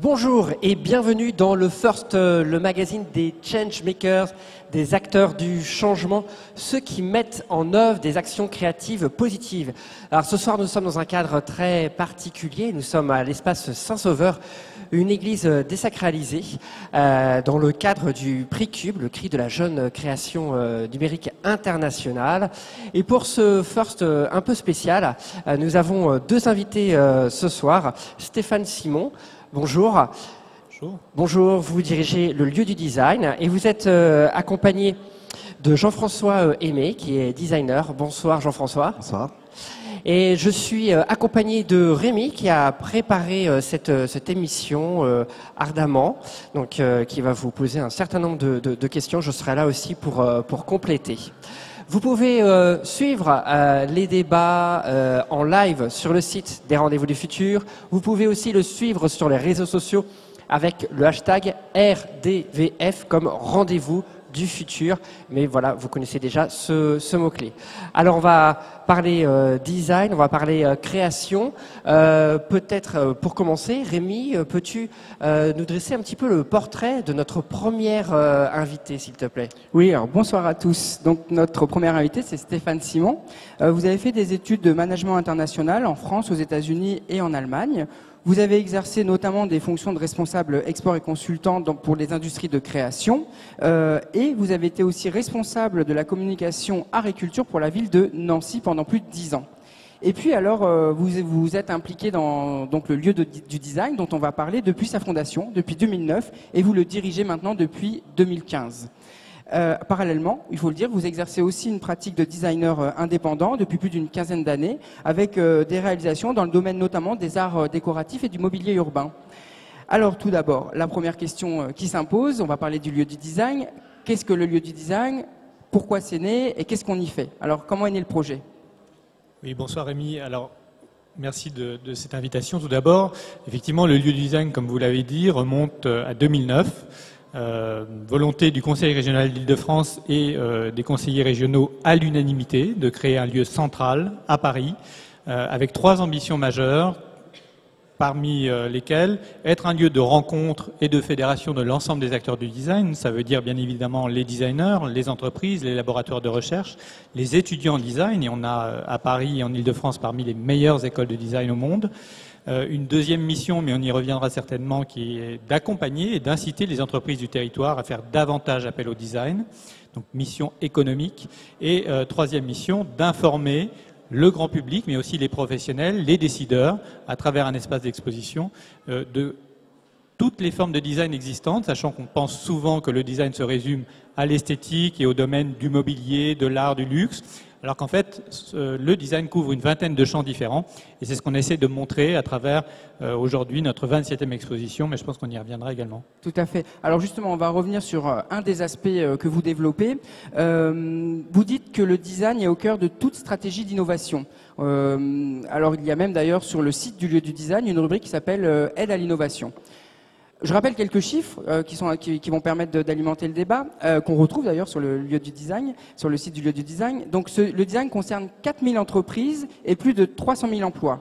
Bonjour et bienvenue dans le First, le magazine des changemakers, des acteurs du changement, ceux qui mettent en œuvre des actions créatives positives. Alors ce soir, nous sommes dans un cadre très particulier. Nous sommes à l'espace Saint-Sauveur, une église désacralisée, dans le cadre du Prix Cube, le cri de la jeune création numérique internationale. Et pour ce First un peu spécial, nous avons deux invités ce soir. Stéphane Simon. Bonjour. Bonjour. Bonjour, vous dirigez le lieu du design et vous êtes accompagné de Jean-François Aimé, qui est designer. Bonsoir Jean-François. Bonsoir. Et je suis accompagné de Rémi qui a préparé cette émission ardemment, donc qui va vous poser un certain nombre de questions. Je serai là aussi pour compléter. Vous pouvez suivre les débats en live sur le site des Rendez-vous du Futur. Vous pouvez aussi le suivre sur les réseaux sociaux avec le hashtag RDVF comme Rendez-vous du Futur. Mais voilà, vous connaissez déjà ce mot-clé. Alors on va parler design, on va parler création. Peut-être pour commencer, Rémi, peux-tu nous dresser un petit peu le portrait de notre première invité, s'il te plaît? Oui, alors bonsoir à tous. Donc notre premier invité, c'est Stéphane Simon. Vous avez fait des études de management international en France, aux États-Unis et en Allemagne. Vous avez exercé notamment des fonctions de responsable export et consultant pour les industries de création. Et vous avez été aussi responsable de la communication art et culture pour la ville de Nancy pendant plus de 10 ans. Et puis alors, vous êtes impliqué dans donc, le lieu du design dont on va parler depuis sa fondation, depuis 2009, et vous le dirigez maintenant depuis 2015. Parallèlement, il faut le dire, vous exercez aussi une pratique de designer indépendant depuis plus d'une quinzaine d'années, avec des réalisations dans le domaine notamment des arts décoratifs et du mobilier urbain. Alors tout d'abord, la première question qui s'impose, on va parler du lieu du design. Qu'est-ce que le lieu du design? Pourquoi c'est né et qu'est-ce qu'on y fait? Alors comment est né le projet? Oui, bonsoir Rémi. Alors, merci de cette invitation. Tout d'abord, effectivement, le lieu du design, comme vous l'avez dit, remonte à 2009. Volonté du Conseil régional d'Île-de-France et des conseillers régionaux à l'unanimité de créer un lieu central à Paris avec 3 ambitions majeures, parmi lesquelles être un lieu de rencontre et de fédération de l'ensemble des acteurs du design. Ça veut dire bien évidemment les designers, les entreprises, les laboratoires de recherche, les étudiants en design, et on a à Paris et en Île-de-France parmi les meilleures écoles de design au monde. Une deuxième mission, mais on y reviendra certainement, qui est d'accompagner et d'inciter les entreprises du territoire à faire davantage appel au design, donc mission économique. Et troisième mission, d'informer le grand public, mais aussi les professionnels, les décideurs, à travers un espace d'exposition, de toutes les formes de design existantes, sachant qu'on pense souvent que le design se résume à l'esthétique et au domaine du mobilier, de l'art, du luxe, alors qu'en fait, le design couvre une vingtaine de champs différents, et c'est ce qu'on essaie de montrer à travers aujourd'hui notre 27e exposition, mais je pense qu'on y reviendra également. Tout à fait. Alors justement, on va revenir sur un des aspects que vous développez. Vous dites que le design est au cœur de toute stratégie d'innovation. Alors il y a même d'ailleurs sur le site du lieu du design une rubrique qui s'appelle Aide à l'innovation. Je rappelle quelques chiffres qui vont permettre d'alimenter le débat, qu'on retrouve d'ailleurs sur le lieu du design, sur le site du lieu du design. Donc le design concerne 4000 entreprises et plus de 300 000 emplois.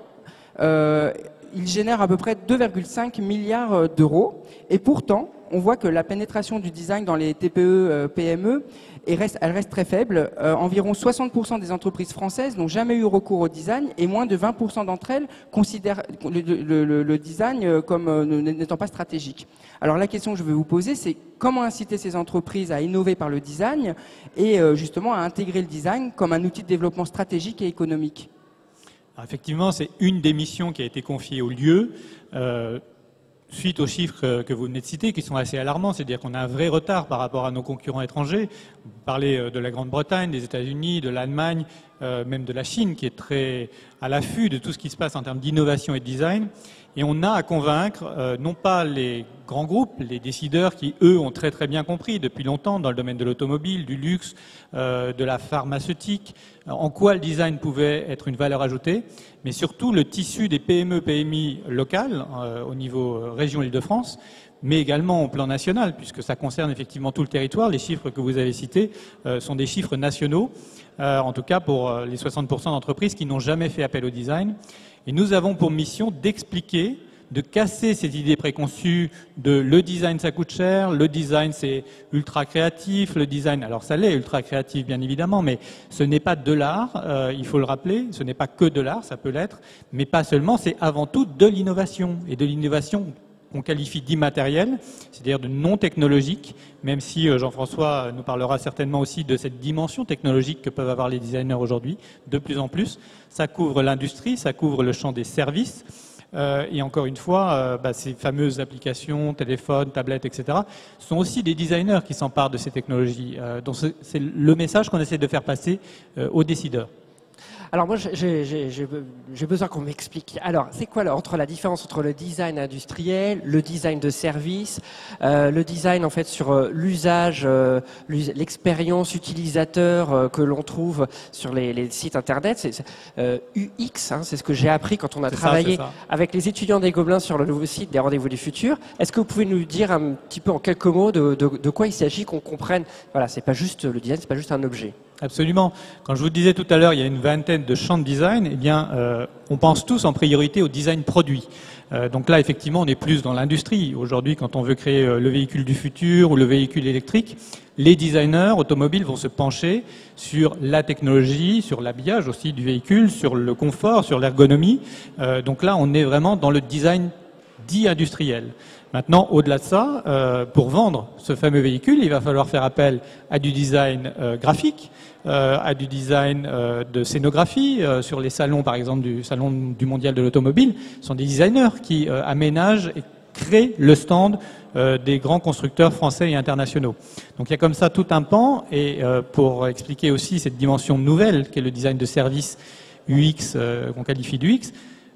Il génère à peu près 2,5 milliards d'euros. Et pourtant, on voit que la pénétration du design dans les TPE, PME, elle reste très faible. Environ 60% des entreprises françaises n'ont jamais eu recours au design et moins de 20% d'entre elles considèrent le design comme n'étant pas stratégique. Alors la question que je vais vous poser, c'est comment inciter ces entreprises à innover par le design et justement à intégrer le design comme un outil de développement stratégique et économique? Alors effectivement, c'est une des missions qui a été confiée au lieu. Suite aux chiffres que vous venez de citer, qui sont assez alarmants, c'est-à-dire qu'on a un vrai retard par rapport à nos concurrents étrangers. Vous parlez de la Grande-Bretagne, des États-Unis, de l'Allemagne, même de la Chine, qui est très à l'affût de tout ce qui se passe en termes d'innovation et de design. Et on a à convaincre, non pas les grands groupes, les décideurs qui, eux, ont très très bien compris depuis longtemps dans le domaine de l'automobile, du luxe, de la pharmaceutique, en quoi le design pouvait être une valeur ajoutée, mais surtout le tissu des PME, PMI locales au niveau région Île-de-France, mais également au plan national, puisque ça concerne effectivement tout le territoire. Les chiffres que vous avez cités sont des chiffres nationaux, en tout cas pour les 60% d'entreprises qui n'ont jamais fait appel au design. Et nous avons pour mission d'expliquer de casser cette idée préconçue de le design ça coûte cher, le design c'est ultra créatif, le design, alors ça l'est ultra créatif bien évidemment, mais ce n'est pas de l'art, il faut le rappeler, ce n'est pas que de l'art, ça peut l'être, mais pas seulement, c'est avant tout de l'innovation, et de l'innovation qu'on qualifie d'immatérielle, c'est-à-dire de non technologique, même si Jean-François nous parlera certainement aussi de cette dimension technologique que peuvent avoir les designers aujourd'hui, de plus en plus. Ça couvre l'industrie, ça couvre le champ des services, et encore une fois, ces fameuses applications, téléphones, tablettes, etc., sont aussi des designers qui s'emparent de ces technologies. Donc c'est le message qu'on essaie de faire passer aux décideurs. Alors moi, j'ai besoin qu'on m'explique. Alors, c'est quoi entre la différence entre le design industriel, le design de service, le design en fait sur l'usage, l'expérience utilisateur que l'on trouve sur les sites internet. C'est UX, hein, c'est ce que j'ai appris quand on a travaillé avec les étudiants des Gobelins sur le nouveau site des Rendez-vous du Futur. Est-ce que vous pouvez nous dire un petit peu en quelques mots de quoi il s'agit, qu'on comprenne? Voilà, c'est pas juste le design, c'est pas juste un objet. Absolument. Quand je vous disais tout à l'heure, il y a une vingtaine de champs de design, eh bien, on pense tous en priorité au design produit. Donc là, effectivement, on est plus dans l'industrie. Aujourd'hui, quand on veut créer le véhicule du futur ou le véhicule électrique, les designers automobiles vont se pencher sur la technologie, sur l'habillage aussi du véhicule, sur le confort, sur l'ergonomie. Donc là, on est vraiment dans le design dit industriel. Maintenant, au-delà de ça, pour vendre ce fameux véhicule, il va falloir faire appel à du design graphique, à du design de scénographie. Sur les salons, par exemple, du Salon du Mondial de l'Automobile, ce sont des designers qui aménagent et créent le stand des grands constructeurs français et internationaux. Donc il y a comme ça tout un pan, et pour expliquer aussi cette dimension nouvelle qu'est le design de service UX, qu'on qualifie d'UX,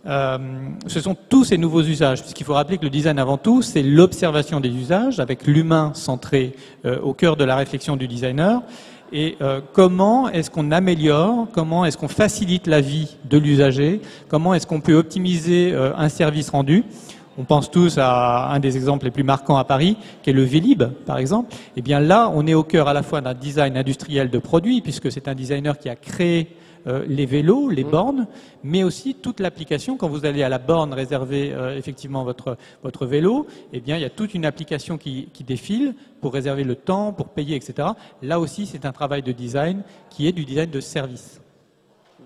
ce sont tous ces nouveaux usages, puisqu'il faut rappeler que le design avant tout, c'est l'observation des usages, avec l'humain centré au cœur de la réflexion du designer. Et comment est-ce qu'on améliore, comment est-ce qu'on facilite la vie de l'usager, comment est-ce qu'on peut optimiser un service rendu. On pense tous à un des exemples les plus marquants à Paris, qui est le Vélib, par exemple. Et bien là, on est au cœur à la fois d'un design industriel de produits, puisque c'est un designer qui a créé les vélos, les bornes, mais aussi toute l'application. Quand vous allez à la borne réserver effectivement votre vélo, eh bien il y a toute une application qui défile pour réserver le temps, pour payer, etc. Là aussi, c'est un travail de design qui est du design de service.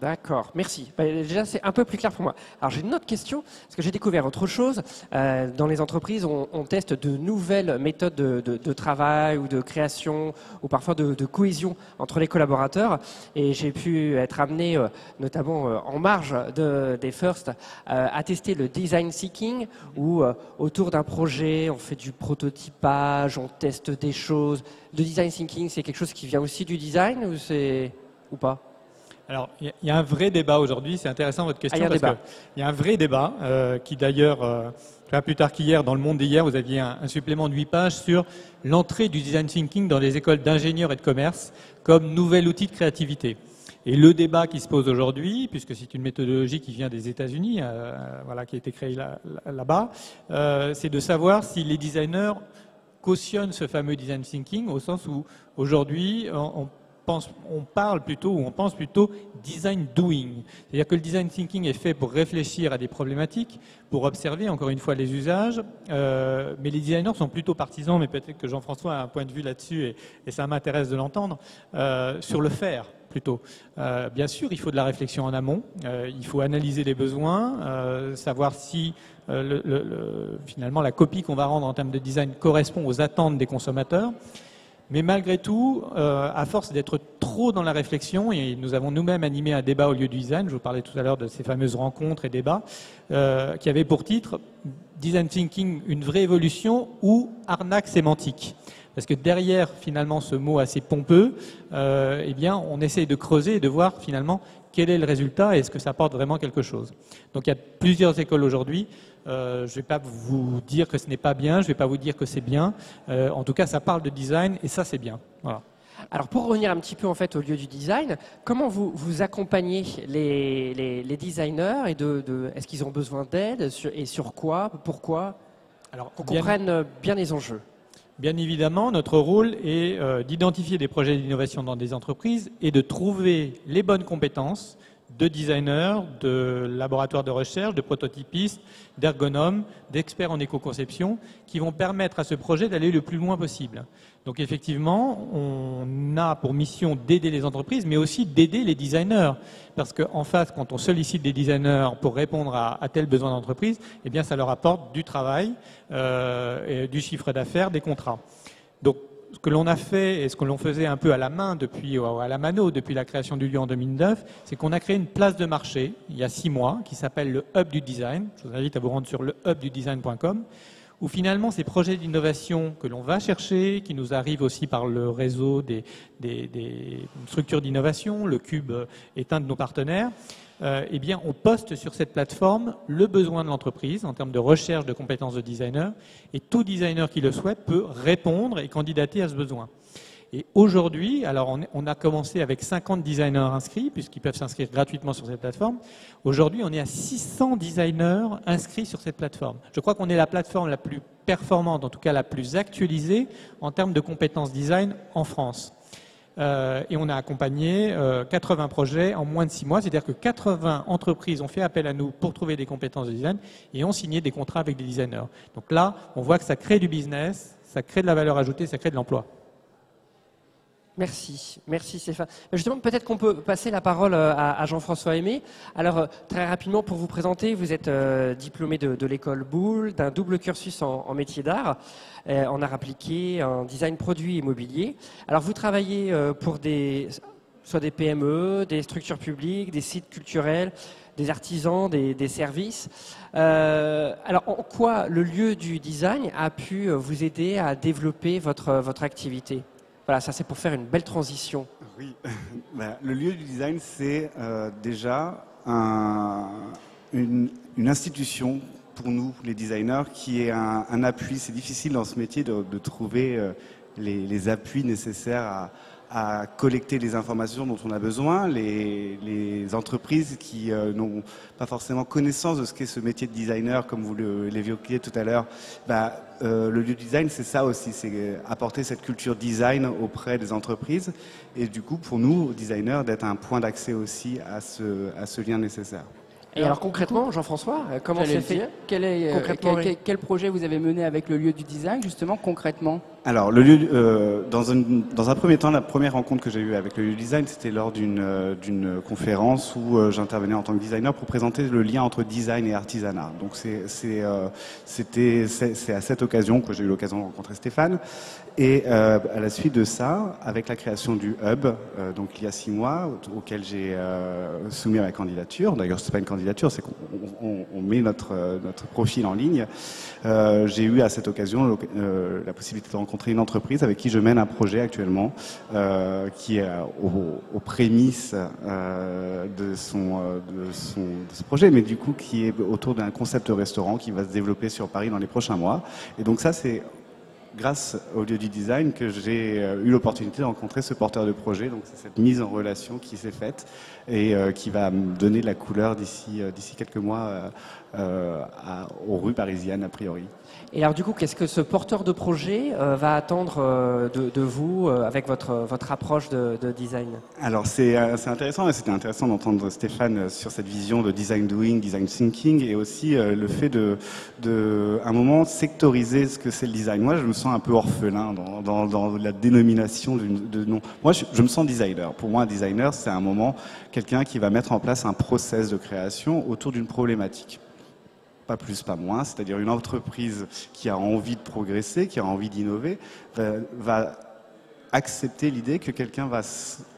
D'accord, merci. Déjà, c'est un peu plus clair pour moi. Alors, j'ai une autre question, parce que j'ai découvert autre chose. Dans les entreprises, on teste de nouvelles méthodes de travail ou de création, ou parfois de cohésion entre les collaborateurs. Et j'ai pu être amené, notamment en marge des First, à tester le design thinking, où autour d'un projet, on fait du prototypage, on teste des choses. Le design thinking, c'est quelque chose qui vient aussi du design, ou pas? Alors, il y a un vrai débat aujourd'hui, c'est intéressant votre question, parce qu'il y a un vrai débat qui d'ailleurs, pas plus tard qu'hier, dans le Monde d'hier, vous aviez un supplément de 8 pages sur l'entrée du design thinking dans les écoles d'ingénieurs et de commerce comme nouvel outil de créativité. Et le débat qui se pose aujourd'hui, puisque c'est une méthodologie qui vient des États-Unis, voilà, qui a été créée là-bas, c'est de savoir si les designers cautionnent ce fameux design thinking, au sens où aujourd'hui, on parle plutôt, ou on pense plutôt design doing. C'est-à-dire que le design thinking est fait pour réfléchir à des problématiques, pour observer encore une fois les usages, mais les designers sont plutôt partisans, mais peut-être que Jean-François a un point de vue là-dessus, et ça m'intéresse de l'entendre, sur le faire plutôt. Bien sûr, il faut de la réflexion en amont, il faut analyser les besoins, savoir si finalement la copie qu'on va rendre en termes de design correspond aux attentes des consommateurs. Mais malgré tout, à force d'être trop dans la réflexion, et nous avons nous-mêmes animé un débat au lieu du design, je vous parlais tout à l'heure de ces fameuses rencontres et débats, qui avaient pour titre « Design Thinking, une vraie évolution » ou « Arnaque sémantique ». Parce que derrière, finalement, ce mot assez pompeux, eh bien, on essaye de creuser et de voir, finalement, quel est le résultat et est-ce que ça apporte vraiment quelque chose. Donc, il y a plusieurs écoles aujourd'hui. Je ne vais pas vous dire que ce n'est pas bien, je ne vais pas vous dire que c'est bien. En tout cas, ça parle de design et ça, c'est bien. Voilà. Alors, pour revenir un petit peu en fait au lieu du design, comment vous accompagnez les designers et est-ce qu'ils ont besoin d'aide et sur quoi, pourquoi? Alors, qu'on comprenne bien les enjeux. Bien évidemment, notre rôle est d'identifier des projets d'innovation dans des entreprises et de trouver les bonnes compétences de designers, de laboratoires de recherche, de prototypistes, d'ergonomes, d'experts en éco-conception qui vont permettre à ce projet d'aller le plus loin possible. Donc effectivement, on a pour mission d'aider les entreprises, mais aussi d'aider les designers. Parce qu'en face, quand on sollicite des designers pour répondre à tel besoin d'entreprise, eh bien ça leur apporte du travail, et du chiffre d'affaires, des contrats. Donc ce que l'on a fait et ce que l'on faisait un peu à la main à la mano depuis la création du lieu en 2009, c'est qu'on a créé une place de marché il y a 6 mois qui s'appelle le Hub du Design. Je vous invite à vous rendre sur le hubdudesign.com où finalement ces projets d'innovation que l'on va chercher, qui nous arrivent aussi par le réseau des structures d'innovation, le Cube est un de nos partenaires, eh bien, on poste sur cette plateforme le besoin de l'entreprise en termes de recherche de compétences de designer, et tout designer qui le souhaite peut répondre et candidater à ce besoin. Et aujourd'hui, alors on a commencé avec 50 designers inscrits, puisqu'ils peuvent s'inscrire gratuitement sur cette plateforme. Aujourd'hui, on est à 600 designers inscrits sur cette plateforme. Je crois qu'on est la plateforme la plus performante, en tout cas la plus actualisée en termes de compétences design en France. Et on a accompagné 80 projets en moins de 6 mois, c'est-à-dire que 80 entreprises ont fait appel à nous pour trouver des compétences de design et ont signé des contrats avec des designers. Donc là, on voit que ça crée du business, ça crée de la valeur ajoutée, ça crée de l'emploi. Merci Stéphane. Justement, peut-être qu'on peut passer la parole à Jean-François Aimé. Alors, très rapidement, pour vous présenter, vous êtes diplômé de l'école Boulle, d'un double cursus en métier d'art, en art appliqué, en design produit immobilier. Alors, vous travaillez pour soit des PME, des structures publiques, des sites culturels, des artisans, des services. Alors, en quoi le lieu du design a pu vous aider à développer votre activité ? Voilà, ça c'est pour faire une belle transition. Oui, le lieu du design, c'est déjà une institution pour nous, les designers, qui est un appui. C'est difficile dans ce métier de trouver les appuis nécessaires à collecter les informations dont on a besoin. Les entreprises qui n'ont pas forcément connaissance de ce qu'est ce métier de designer, comme vous l'évoquiez tout à l'heure, le lieu du design, c'est ça aussi, c'est apporter cette culture design auprès des entreprises. Et du coup, pour nous, designers, d'être un point d'accès aussi à ce lien nécessaire. Et alors concrètement, Jean-François, comment c'est fait Quel projet vous avez mené avec le lieu du design, justement, concrètement? Alors, le lieu, dans un premier temps, la première rencontre que j'ai eue avec le lieu du design, c'était lors d'une conférence où j'intervenais en tant que designer pour présenter le lien entre design et artisanat. Donc, c'est à cette occasion que j'ai eu l'occasion de rencontrer Stéphane. Et à la suite de ça, avec la création du Hub, donc il y a 6 mois, auquel j'ai soumis ma candidature. D'ailleurs, c'est pas une candidature, c'est qu'on met notre profil en ligne. J'ai eu à cette occasion la possibilité de rencontrer une entreprise avec qui je mène un projet actuellement, qui est aux prémices de ce projet, mais du coup qui est autour d'un concept de restaurant qui va se développer sur Paris dans les prochains mois. Et donc ça, c'est grâce au lieu du design que j'ai eu l'opportunité de rencontrer ce porteur de projet. Donc c'est cette mise en relation qui s'est faite et qui va me donner de la couleur d'ici quelques mois aux rues parisiennes a priori. Et alors du coup, qu'est-ce que ce porteur de projet va attendre de vous avec votre approche de design? Alors c'est intéressant, et c'était intéressant d'entendre Stéphane sur cette vision de design doing, design thinking, et aussi le fait de un moment sectoriser ce que c'est le design. Moi, je me sens un peu orphelin dans la dénomination de nom. Moi, je me sens designer. Pour moi, un designer, c'est un moment quelqu'un qui va mettre en place un process de création autour d'une problématique. Pas plus, pas moins, c'est-à-dire une entreprise qui a envie de progresser, qui a envie d'innover, va accepter l'idée que quelqu'un va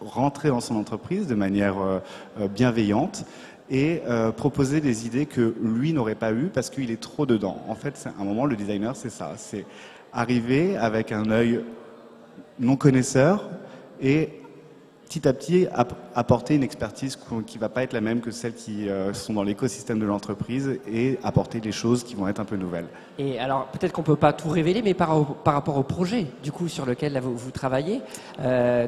rentrer dans son entreprise de manière bienveillante et proposer des idées que lui n'aurait pas eues parce qu'il est trop dedans. En fait, c'est un moment, le designer, c'est ça, c'est arriver avec un œil non connaisseur et petit à petit apporter une expertise qui va pas être la même que celles qui sont dans l'écosystème de l'entreprise et apporter des choses qui vont être un peu nouvelles. Et alors peut-être qu'on peut pas tout révéler, mais par rapport au projet du coup sur lequel là, vous travaillez,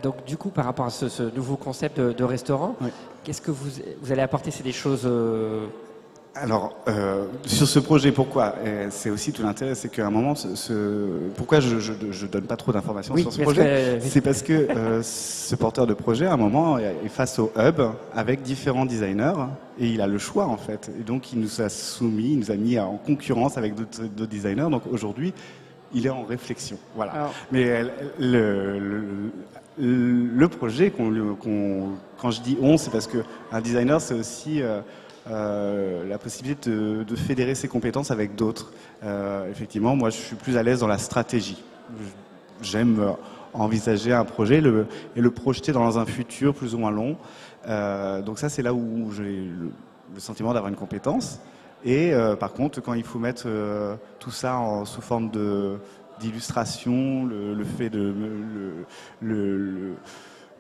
donc du coup par rapport à ce nouveau concept de restaurant, oui. Qu'est-ce que vous allez apporter? C'est des choses Alors, sur ce projet, pourquoi? C'est aussi tout l'intérêt, c'est qu'à un moment, pourquoi je donne pas trop d'informations sur ce projet? C'est parce que ce porteur de projet, à un moment, est face au hub avec différents designers et il a le choix en fait. Et donc, il nous a soumis, il nous a mis en concurrence avec d'autres designers. Donc aujourd'hui, il est en réflexion. Voilà. Alors, mais le projet, quand je dis on, c'est parce qu'un designer, c'est aussi la possibilité de fédérer ses compétences avec d'autres. Effectivement, moi, je suis plus à l'aise dans la stratégie. J'aime envisager un projet et le projeter dans un futur plus ou moins long. Donc ça, c'est là où j'ai le sentiment d'avoir une compétence. Et par contre, quand il faut mettre tout ça sous forme d'illustration, le fait de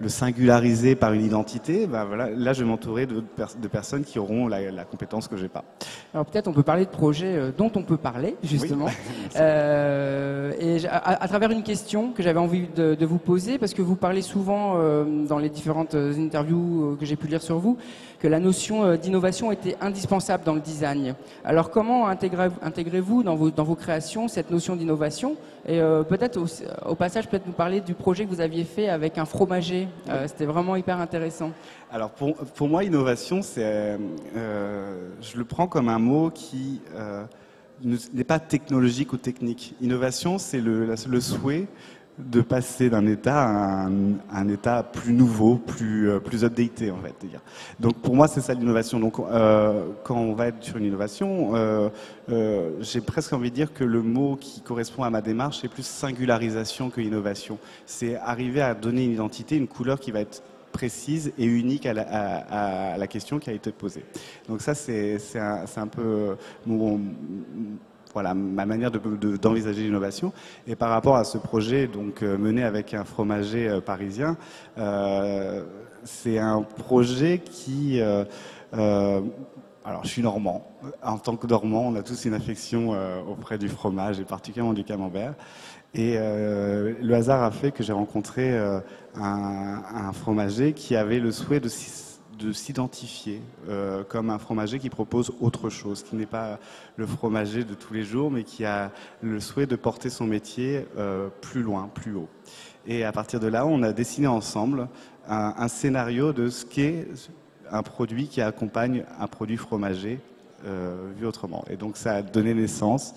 le singulariser par une identité, ben voilà, là je vais m'entourer de personnes qui auront la compétence que j'ai pas. Alors peut-être on peut parler de projets dont on peut parler justement, oui. Et à travers une question que j'avais envie de vous poser, parce que vous parlez souvent dans les différentes interviews que j'ai pu lire sur vous, que la notion d'innovation était indispensable dans le design. Alors comment intégrez-vous dans vos créations cette notion d'innovation? Et peut-être au passage, peut-être nous parler du projet que vous aviez fait avec un fromager. C'était vraiment hyper intéressant. Alors pour moi, innovation, je le prends comme un mot qui n'est pas technologique ou technique. Innovation, c'est le souhait de passer d'un état à un état plus nouveau, plus updaté, en fait. Donc pour moi, c'est ça l'innovation. Donc quand on va être sur une innovation, j'ai presque envie de dire que le mot qui correspond à ma démarche, c'est plus singularisation que innovation. C'est arriver à donner une identité, une couleur qui va être précise et unique à la question qui a été posée. Donc ça, c'est un peu voilà ma manière d'envisager l'innovation. Et par rapport à ce projet donc mené avec un fromager parisien, c'est un projet qui alors je suis normand. En tant que normand, on a tous une affection auprès du fromage et particulièrement du camembert. Et le hasard a fait que j'ai rencontré un fromager qui avait le souhait de s'identifier comme un fromager qui propose autre chose, qui n'est pas le fromager de tous les jours, mais qui a le souhait de porter son métier plus loin, plus haut. Et à partir de là, on a dessiné ensemble un scénario de ce qu'est un produit qui accompagne un produit fromager vu autrement. Et donc ça a donné naissance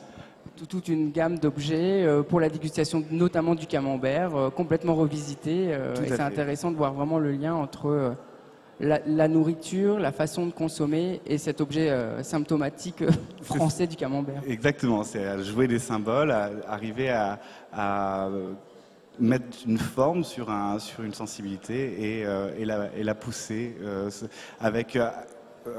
toute une gamme d'objets pour la dégustation notamment du camembert, complètement revisité. Et c'est intéressant de voir vraiment le lien entre la nourriture, la façon de consommer et cet objet symptomatique français du camembert. Exactement, c'est à jouer des symboles, à arriver à mettre une forme sur une sensibilité et la pousser avec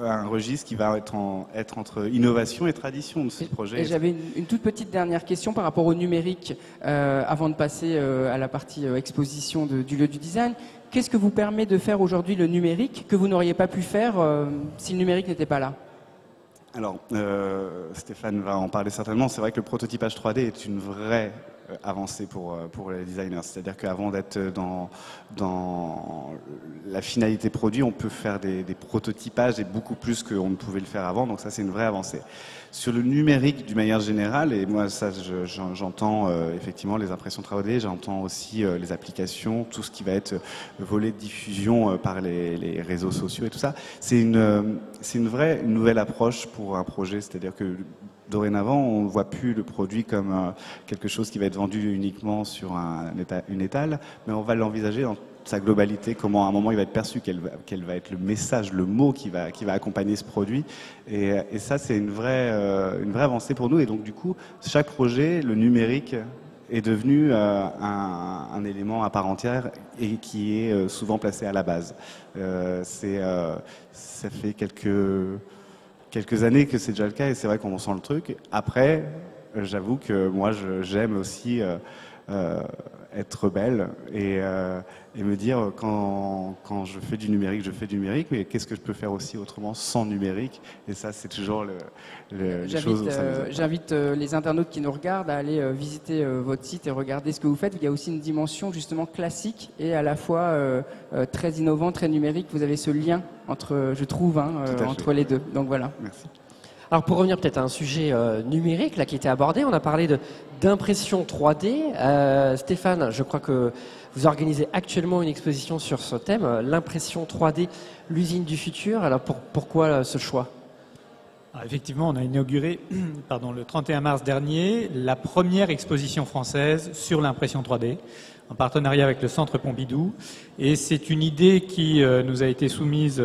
un registre qui va être entre innovation et tradition de ce projet. Et j'avais une toute petite dernière question par rapport au numérique, avant de passer à la partie exposition du lieu du design. Qu'est-ce que vous permet de faire aujourd'hui le numérique que vous n'auriez pas pu faire si le numérique n'était pas là? Alors, Stéphane va en parler certainement. C'est vrai que le prototypage 3D est une vraie avancée pour les designers. C'est-à-dire qu'avant d'être dans la finalité produit, on peut faire des prototypages et beaucoup plus qu'on ne pouvait le faire avant. Donc ça, c'est une vraie avancée. Sur le numérique, d'une manière générale, et moi, ça, j'entends effectivement les impressions 3D, j'entends aussi les applications, tout ce qui va être volet de diffusion par les réseaux sociaux et tout ça. C'est une nouvelle approche pour un projet. C'est-à-dire que dorénavant, on ne voit plus le produit comme quelque chose qui va être vendu uniquement sur une étale, mais on va l'envisager dans sa globalité, comment à un moment il va être perçu, quel va être le message, le mot qui va accompagner ce produit. Et ça, c'est une vraie avancée pour nous. Et donc, du coup, chaque projet, le numérique est devenu un élément à part entière et qui est souvent placé à la base. Ça fait quelques années que c'est déjà le cas et c'est vrai qu'on sent le truc. Après, j'avoue que moi, j'aime aussi être rebelle et me dire quand je fais du numérique, mais qu'est-ce que je peux faire aussi autrement sans numérique? Et ça, c'est toujours les choses. J'invite les internautes qui nous regardent à aller visiter votre site et regarder ce que vous faites. Il y a aussi une dimension justement classique et à la fois très innovant, très numérique. Vous avez ce lien entre, je trouve, entre les deux. Donc voilà. Merci. Alors pour revenir peut-être à un sujet numérique là, qui était abordé, on a parlé d'impression 3D. Stéphane, je crois que vous organisez actuellement une exposition sur ce thème, l'impression 3D, l'usine du futur. Alors pourquoi ce choix? Effectivement, on a inauguré le 31 mars dernier la première exposition française sur l'impression 3D, en partenariat avec le Centre Pompidou. Et c'est une idée qui nous a été soumise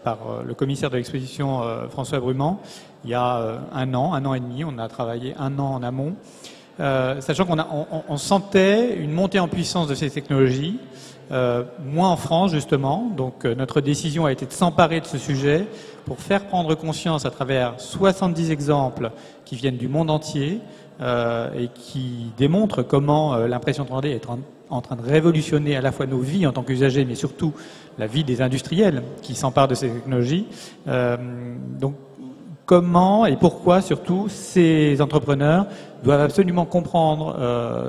par le commissaire de l'exposition François Brumand il y a un an et demi. On a travaillé un an en amont, sachant qu'on sentait une montée en puissance de ces technologies, moins en France justement. Donc notre décision a été de s'emparer de ce sujet pour faire prendre conscience à travers 70 exemples qui viennent du monde entier et qui démontrent comment l'impression 3D est en train de révolutionner à la fois nos vies en tant qu'usagers, mais surtout la vie des industriels qui s'emparent de ces technologies. Donc comment et pourquoi surtout ces entrepreneurs doivent absolument comprendre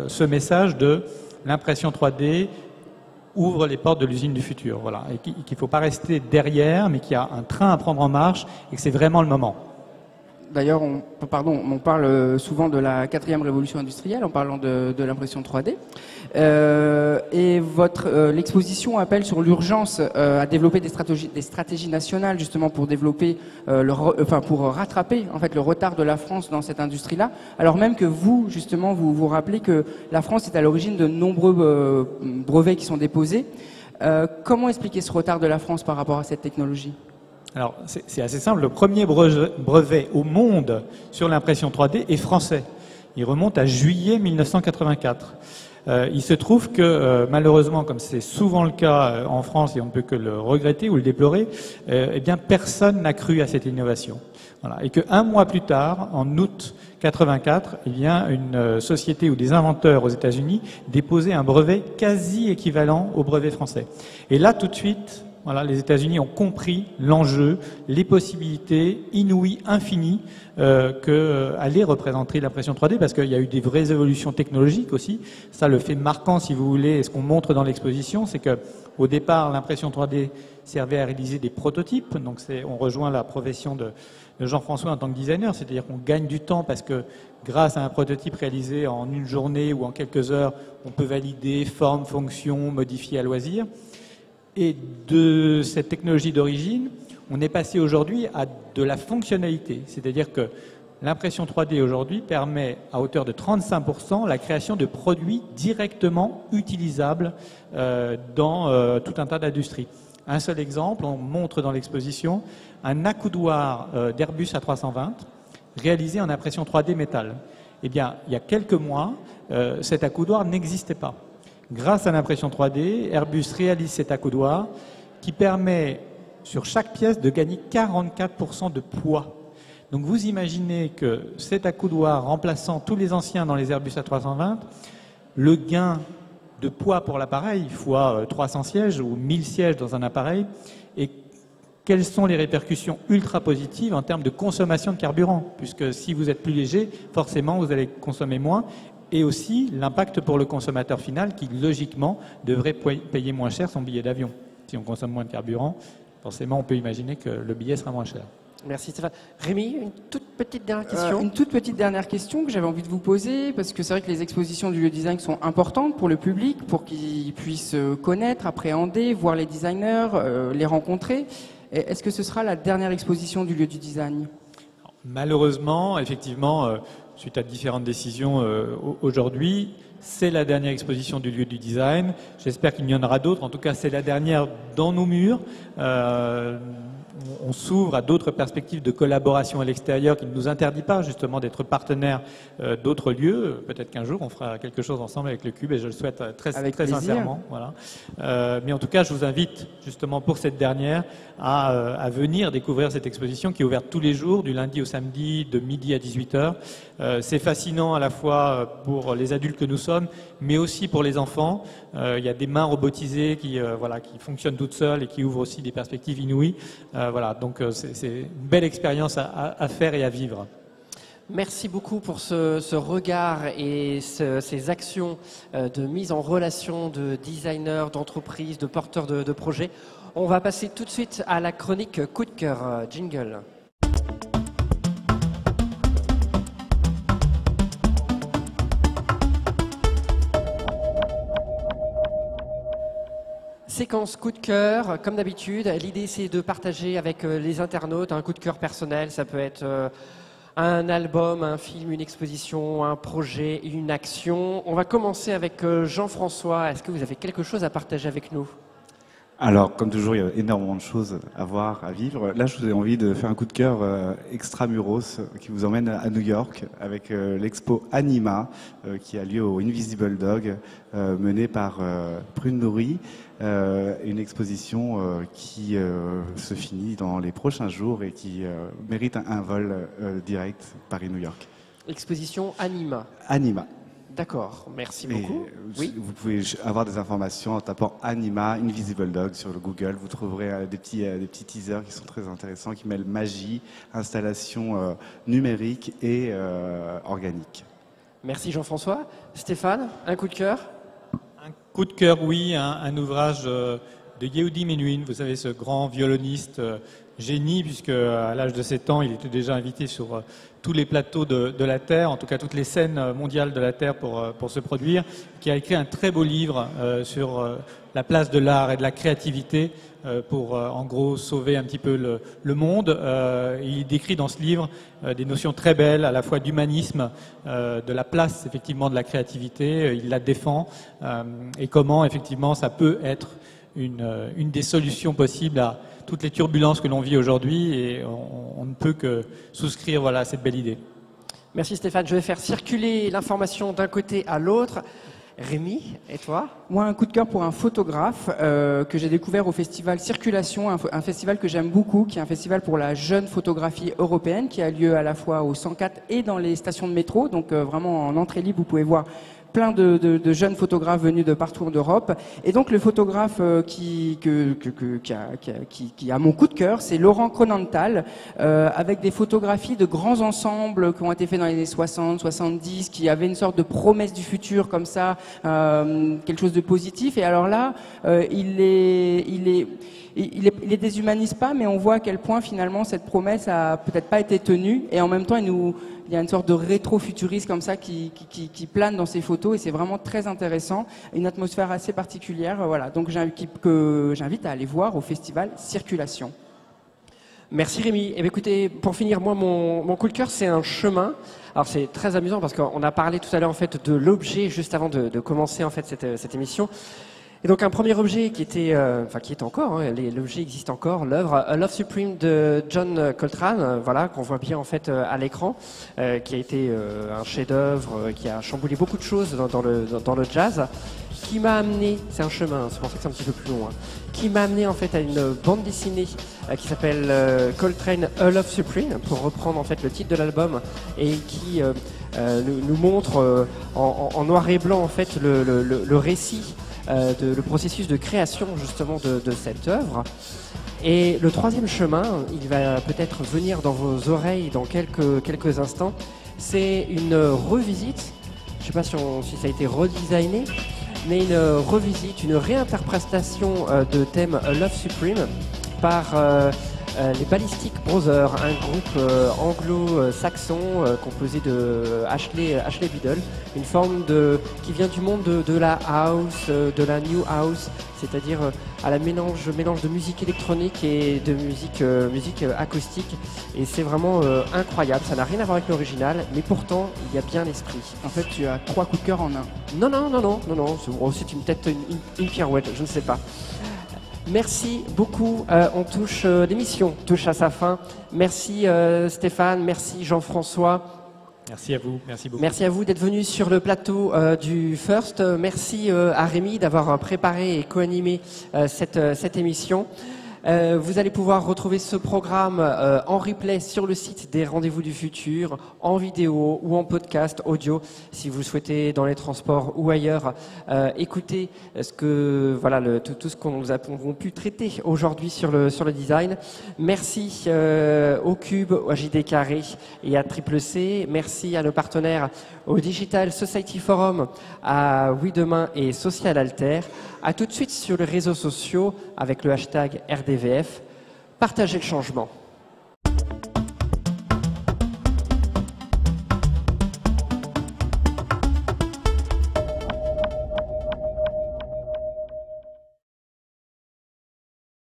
ce message de l'impression 3D ouvre les portes de l'usine du futur, voilà, et qu'il ne faut pas rester derrière, mais qu'il y a un train à prendre en marche et que c'est vraiment le moment. D'ailleurs, on parle souvent de la 4e révolution industrielle en parlant de l'impression 3D. Et l'exposition appelle sur l'urgence à développer des stratégies nationales justement pour développer, pour rattraper en fait le retard de la France dans cette industrie-là. Alors même que vous, justement, vous rappelez que la France est à l'origine de nombreux brevets qui sont déposés. Comment expliquer ce retard de la France par rapport à cette technologie ? Alors, c'est assez simple. Le premier brevet au monde sur l'impression 3D est français. Il remonte à juillet 1984. Il se trouve que, malheureusement, comme c'est souvent le cas en France, et on ne peut que le regretter ou le déplorer, eh bien, personne n'a cru à cette innovation. Voilà. Et qu'un mois plus tard, en août 1984, eh bien, une société ou des inventeurs aux États-Unis déposaient un brevet quasi équivalent au brevet français. Et là, tout de suite, voilà, les États-Unis ont compris l'enjeu, les possibilités inouïes, infinies que allait représenter l'impression 3D, parce qu'il y a eu des vraies évolutions technologiques aussi. Ça, le fait marquant, si vous voulez, et ce qu'on montre dans l'exposition, c'est que au départ, l'impression 3D servait à réaliser des prototypes. Donc, on rejoint la profession de Jean-François en tant que designer, c'est-à-dire qu'on gagne du temps parce que grâce à un prototype réalisé en une journée ou en quelques heures, on peut valider forme, fonction, modifier à loisir. Et de cette technologie d'origine, on est passé aujourd'hui à de la fonctionnalité. C'est-à-dire que l'impression 3D aujourd'hui permet à hauteur de 35% la création de produits directement utilisables dans tout un tas d'industries. Un seul exemple, on montre dans l'exposition un accoudoir d'Airbus A320 réalisé en impression 3D métal. Eh bien, il y a quelques mois, cet accoudoir n'existait pas. Grâce à l'impression 3D, Airbus réalise cet accoudoir qui permet, sur chaque pièce, de gagner 44% de poids. Donc vous imaginez que cet accoudoir remplaçant tous les anciens dans les Airbus A320, le gain de poids pour l'appareil, fois 300 sièges ou 1000 sièges dans un appareil, et quelles sont les répercussions ultra positives en termes de consommation de carburant, puisque si vous êtes plus léger, forcément vous allez consommer moins, et aussi l'impact pour le consommateur final qui, logiquement, devrait payer moins cher son billet d'avion. Si on consomme moins de carburant, forcément, on peut imaginer que le billet sera moins cher. Merci Stéphane. Rémi, une toute petite dernière question. Une toute petite dernière question que j'avais envie de vous poser, parce que c'est vrai que les expositions du lieu design sont importantes pour le public, pour qu'ils puissent connaître, appréhender, voir les designers, les rencontrer. Est-ce que ce sera la dernière exposition du lieu du design ? Malheureusement, effectivement, suite à différentes décisions aujourd'hui, c'est la dernière exposition du lieu du design. J'espère qu'il y en aura d'autres. En tout cas, c'est la dernière dans nos murs. On s'ouvre à d'autres perspectives de collaboration à l'extérieur qui ne nous interdit pas justement d'être partenaires d'autres lieux. Peut-être qu'un jour on fera quelque chose ensemble avec le Cube et je le souhaite très sincèrement. Voilà. Mais en tout cas, je vous invite justement pour cette dernière à venir découvrir cette exposition qui est ouverte tous les jours, du lundi au samedi, de midi à 18h. C'est fascinant à la fois pour les adultes que nous sommes, mais aussi pour les enfants. Il y a des mains robotisées qui fonctionnent toutes seules et qui ouvrent aussi des perspectives inouïes. Voilà, donc c'est une belle expérience à faire et à vivre. Merci beaucoup pour ce regard et ces actions de mise en relation de designers, d'entreprises, de porteurs de projets. On va passer tout de suite à la chronique coup de cœur. Jingle. Séquence coup de cœur, comme d'habitude. L'idée, c'est de partager avec les internautes un coup de cœur personnel. Ça peut être un album, un film, une exposition, un projet, une action. On va commencer avec Jean-François. Est-ce que vous avez quelque chose à partager avec nous ? Alors, comme toujours, il y a énormément de choses à voir, à vivre. Là, je vous ai envie de faire un coup de cœur extramuros qui vous emmène à New York avec l'expo Anima qui a lieu au Invisible Dog, menée par Prune Nourri. Une exposition qui se finit dans les prochains jours et qui mérite un vol direct Paris-New York. Exposition Anima. Anima. D'accord, merci beaucoup. Oui. Vous pouvez avoir des informations en tapant Anima, Invisible Dog sur le Google. Vous trouverez des petits teasers qui sont très intéressants, qui mêlent magie, installation numérique et organique. Merci Jean-François. Stéphane, un coup de cœur ? Un coup de cœur, oui, un ouvrage de Yehudi Menuhin, vous savez, ce grand violoniste génie, puisque à l'âge de 7 ans, il était déjà invité sur tous les plateaux de la Terre, en tout cas toutes les scènes mondiales de la Terre pour se produire, qui a écrit un très beau livre sur la place de l'art et de la créativité pour, en gros, sauver un petit peu le monde. Il décrit dans ce livre des notions très belles, à la fois d'humanisme, de la place, effectivement, de la créativité. Il la défend et comment, effectivement, ça peut être une des solutions possibles à toutes les turbulences que l'on vit aujourd'hui, et on ne peut que souscrire à cette belle idée. Merci Stéphane. Je vais faire circuler l'information d'un côté à l'autre. Rémi, et toi ? Moi, un coup de cœur pour un photographe que j'ai découvert au festival Circulation, un festival que j'aime beaucoup, qui est un festival pour la jeune photographie européenne, qui a lieu à la fois au 104 et dans les stations de métro. Donc vraiment en entrée libre, vous pouvez voir plein de jeunes photographes venus de partout en Europe. Et donc le photographe qui a mon coup de cœur, c'est Laurent Cronenthal, avec des photographies de grands ensembles qui ont été faits dans les années 60, 70, qui avaient une sorte de promesse du futur comme ça, quelque chose de positif. Et alors là, il les déshumanise pas, mais on voit à quel point finalement cette promesse a peut-être pas été tenue. Et en même temps, il y a une sorte de rétro-futuriste comme ça qui plane dans ces photos, et c'est vraiment très intéressant, une atmosphère assez particulière. Voilà, donc j'invite à aller voir au festival Circulation. Merci Rémi. Eh bien, écoutez, pour finir, moi, mon coup de cœur, c'est un chemin. Alors c'est très amusant parce qu'on a parlé tout à l'heure en fait de l'objet juste avant de commencer en fait cette émission. Et donc un premier objet qui était, qui est encore, l'objet existe encore, l'œuvre A Love Supreme de John Coltrane, voilà, qu'on voit bien en fait à l'écran, qui a été un chef-d'œuvre, qui a chamboulé beaucoup de choses dans le jazz, qui m'a amené, c'est un chemin, c'est pour ça que c'est un petit peu plus long, qui m'a amené en fait à une bande dessinée qui s'appelle Coltrane A Love Supreme, pour reprendre en fait le titre de l'album, et qui nous montre en noir et blanc en fait le récit. Le processus de création justement de cette œuvre. Et le troisième chemin, il va peut-être venir dans vos oreilles dans quelques instants, c'est une revisite, je ne sais pas si ça a été redesigné, mais une revisite, une réinterprétation de thème A Love Supreme par les Ballistic Brothers, un groupe anglo-saxon composé de Ashley Biddle, une forme qui vient du monde de la house, de la new house, c'est-à-dire à la mélange de musique électronique et de musique acoustique. Et c'est vraiment incroyable, ça n'a rien à voir avec l'original, mais pourtant il y a bien l'esprit. En fait, tu as 3 coups de cœur en un. Non, c'est peut-être une pirouette, je ne sais pas. Merci beaucoup. L'émission touche à sa fin. Merci Stéphane, merci Jean-François. Merci à vous, merci beaucoup. Merci à vous d'être venus sur le plateau du First. Merci à Rémi d'avoir préparé et co-animé cette émission. Vous allez pouvoir retrouver ce programme en replay sur le site des Rendez-vous du Futur, en vidéo ou en podcast audio, si vous souhaitez dans les transports ou ailleurs écouter tout ce qu'on avons pu traiter aujourd'hui sur le design. Merci au Cube, à JD Carré et à Triple C. Merci à nos partenaires au Digital Society Forum, à Oui Demain et Social Alter. À tout de suite sur les réseaux sociaux avec le hashtag RDVF. Partagez le changement.